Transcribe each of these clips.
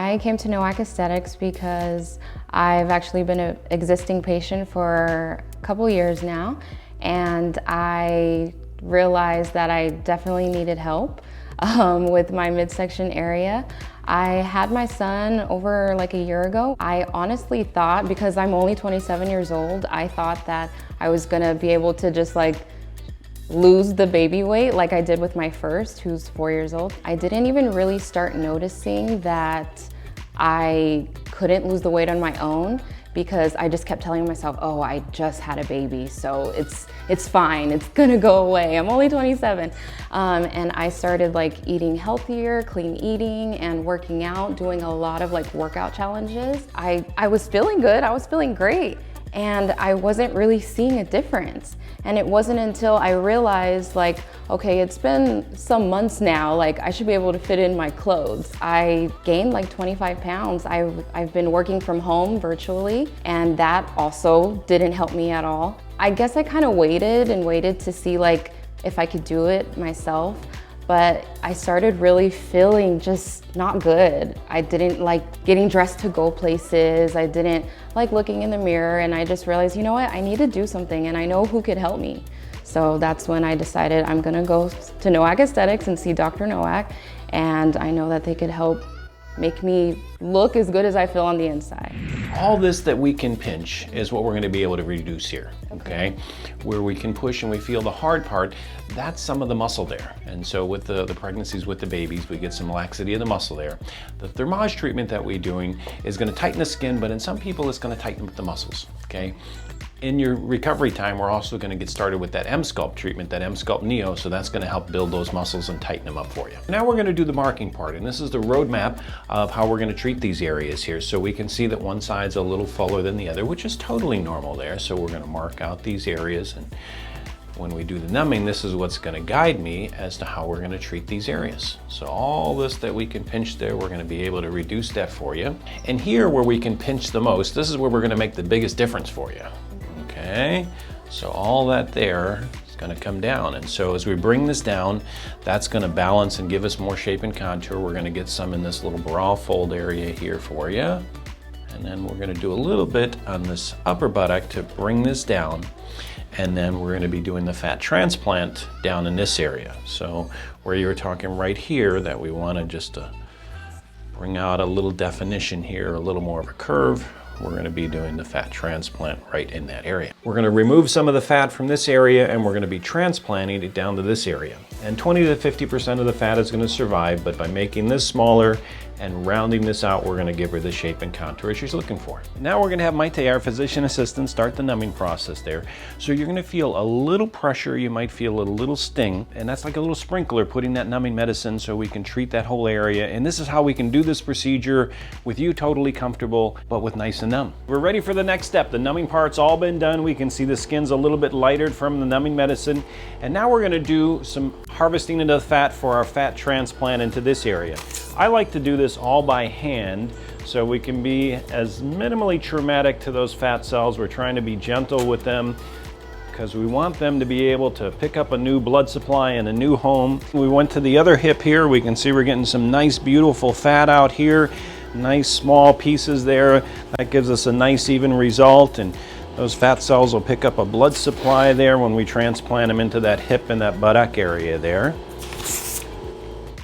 I came to Nowak Aesthetics because I've actually been an existing patient for a couple years now, and I realized that I definitely needed help with my midsection area. I had my son over like a year ago. I honestly thought, because I'm only 27 years old, I thought that I was gonna be able to just like lose the baby weight like I did with my first, who's 4 years old. I didn't even really start noticing that I couldn't lose the weight on my own because I just kept telling myself, oh, I just had a baby, so it's fine, it's gonna go away. I'm only 27. And I started like eating healthier, clean eating, and working out, doing a lot of like workout challenges. I was feeling good, I was feeling great, and I wasn't really seeing a difference. And it wasn't until I realized like, okay, it's been some months now, like I should be able to fit in my clothes. I gained like 25 pounds. I've been working from home virtually, and that also didn't help me at all. I guess I kind of waited and waited to see like if I could do it myself, but I started really feeling just not good. I didn't like getting dressed to go places. I didn't like looking in the mirror, and I just realized, you know what, I need to do something, and I know who could help me. So that's when I decided I'm gonna go to Nowak Aesthetics and see Dr. Nowak, and I know that they could help make me look as good as I feel on the inside. All this that we can pinch is what we're going to be able to reduce here, okay? Where we can push and we feel the hard part, that's some of the muscle there. And so with the pregnancies with the babies, we get some laxity of the muscle there. The thermage treatment that we're doing is going to tighten the skin, but in some people it's going to tighten up the muscles, okay? In your recovery time, we're also going to get started with that M-Sculpt treatment, that M-Sculpt Neo, so that's going to help build those muscles and tighten them up for you. Now we're going to do the marking part, and this is the roadmap of how we're going to treat these areas here. So we can see that one side's a little fuller than the other, which is totally normal there. So we're going to mark out these areas, and when we do the numbing, this is what's going to guide me as to how we're going to treat these areas. So all this that we can pinch there, we're going to be able to reduce that for you. And here where we can pinch the most, this is where we're going to make the biggest difference for you. Okay, so all that there is going to come down, and so as we bring this down, that's going to balance and give us more shape and contour. We're going to get some in this little bra fold area here for you, and then we're going to do a little bit on this upper buttock to bring this down, and then we're going to be doing the fat transplant down in this area. So where you were talking right here that we want to just bring out a little definition here, a little more of a curve, we're going to be doing the fat transplant right in that area. We're going to remove some of the fat from this area, and we're going to be transplanting it down to this area. And 20 to 50% of the fat is going to survive, but by making this smaller and rounding this out, we're going to give her the shape and contour she's looking for. Now we're going to have Maite, our physician assistant, start the numbing process there. So you're going to feel a little pressure, you might feel a little sting, and that's like a little sprinkler putting that numbing medicine so we can treat that whole area. And this is how we can do this procedure with you totally comfortable, but with nice and numb. We're ready for the next step. The numbing part's all been done. We can see the skin's a little bit lighter from the numbing medicine. And now we're going to do some harvesting into the fat for our fat transplant into this area. I like to do this all by hand so we can be as minimally traumatic to those fat cells. We're trying to be gentle with them because we want them to be able to pick up a new blood supply and a new home. We went to the other hip here. We can see we're getting some nice beautiful fat out here, nice small pieces there. That gives us a nice even result, and those fat cells will pick up a blood supply there when we transplant them into that hip and that buttock area there.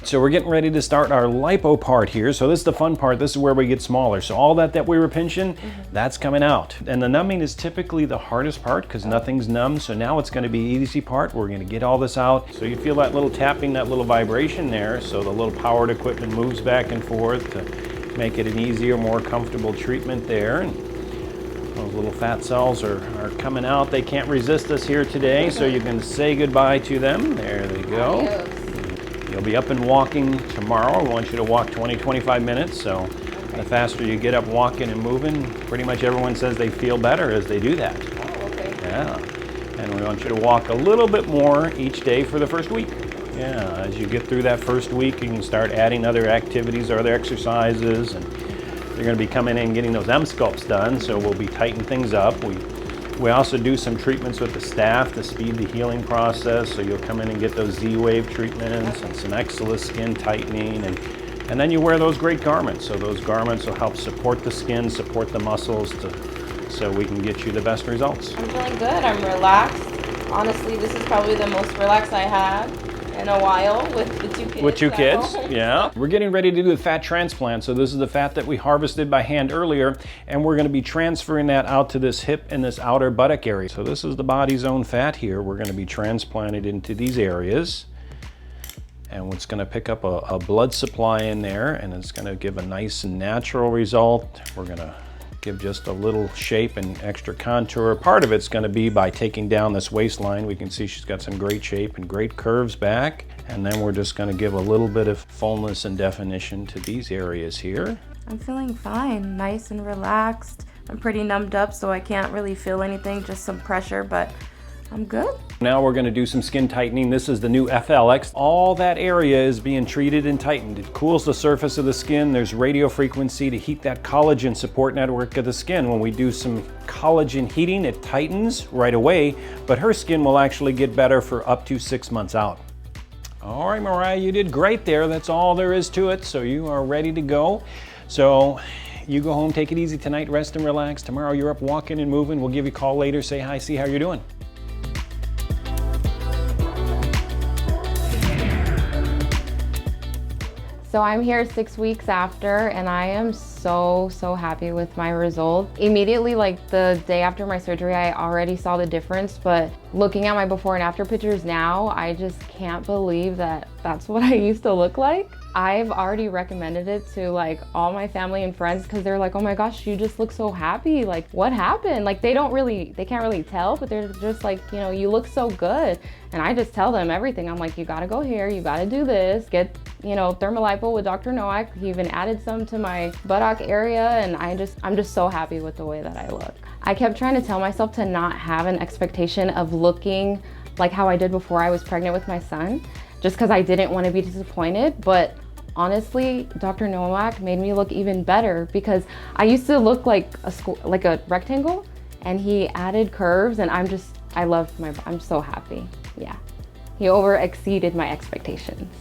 So we're getting ready to start our lipo part here. So this is the fun part. This is where we get smaller. So all that we were pinching, that's coming out. And the numbing is typically the hardest part because nothing's numb. So now it's going to be the easy part. We're going to get all this out. So you feel that little tapping, that little vibration there. So the little powered equipment moves back and forth to make it an easier, more comfortable treatment there. And those little fat cells are coming out. They can't resist us here today. So you can say goodbye to them. There they go. Adios. You'll be up and walking tomorrow. I want you to walk 20-25 minutes. So the faster you get up walking and moving, pretty much everyone says they feel better as they do that. Oh, okay. Yeah. And we want you to walk a little bit more each day for the first week. Yeah, as you get through that first week, you can start adding other activities or other exercises, and you're going to be coming in and getting those M-Sculpts done, so we'll be tightening things up. We also do some treatments with the staff to speed the healing process, so you'll come in and get those Z-Wave treatments and some Excelus skin tightening, and And then you wear those great garments. So those garments will help support the skin, support the muscles, so we can get you the best results. I'm feeling good, I'm relaxed. Honestly, this is probably the most relaxed I had in a while with the 2 kids. With 2 kids, yeah. We're getting ready to do the fat transplant. So this is the fat that we harvested by hand earlier, and we're gonna be transferring that out to this hip and this outer buttock area. So this is the body's own fat here. We're gonna be transplanted into these areas. And it's gonna pick up a blood supply in there, and it's gonna give a nice and natural result. We're gonna give just a little shape and extra contour. Part of it's gonna be by taking down this waistline. We can see she's got some great shape and great curves back. And then we're just gonna give a little bit of fullness and definition to these areas here. I'm feeling fine, nice and relaxed. I'm pretty numbed up, so I can't really feel anything, just some pressure, but I'm good. Now we're gonna do some skin tightening. This is the new FLX. All that area is being treated and tightened. It cools the surface of the skin. There's radio frequency to heat that collagen support network of the skin. When we do some collagen heating, it tightens right away, but her skin will actually get better for up to 6 months out. All right, Mariah, you did great there. That's all there is to it. So you are ready to go. So you go home, take it easy tonight, rest and relax. Tomorrow you're up walking and moving. We'll give you a call later, say hi, see how you're doing. So I'm here 6 weeks after, and I am so happy with my result. Immediately, like the day after my surgery, I already saw the difference, but looking at my before and after pictures now, I just can't believe that that's what I used to look like. I've already recommended it to like all my family and friends because they're like, oh my gosh, you just look so happy. Like, what happened? Like, they can't really tell, but they're just like, you know, you look so good. And I just tell them everything. I'm like, you gotta go here, you gotta do this, get, you know, ThermoLipo with Dr. Nowak. He even added some to my buttock area, and I'm just so happy with the way that I look. I kept trying to tell myself to not have an expectation of looking like how I did before I was pregnant with my son, just because I didn't want to be disappointed. But honestly, Dr. Nowak made me look even better because I used to look like a rectangle, and he added curves, and I'm so happy. Yeah, he exceeded my expectations.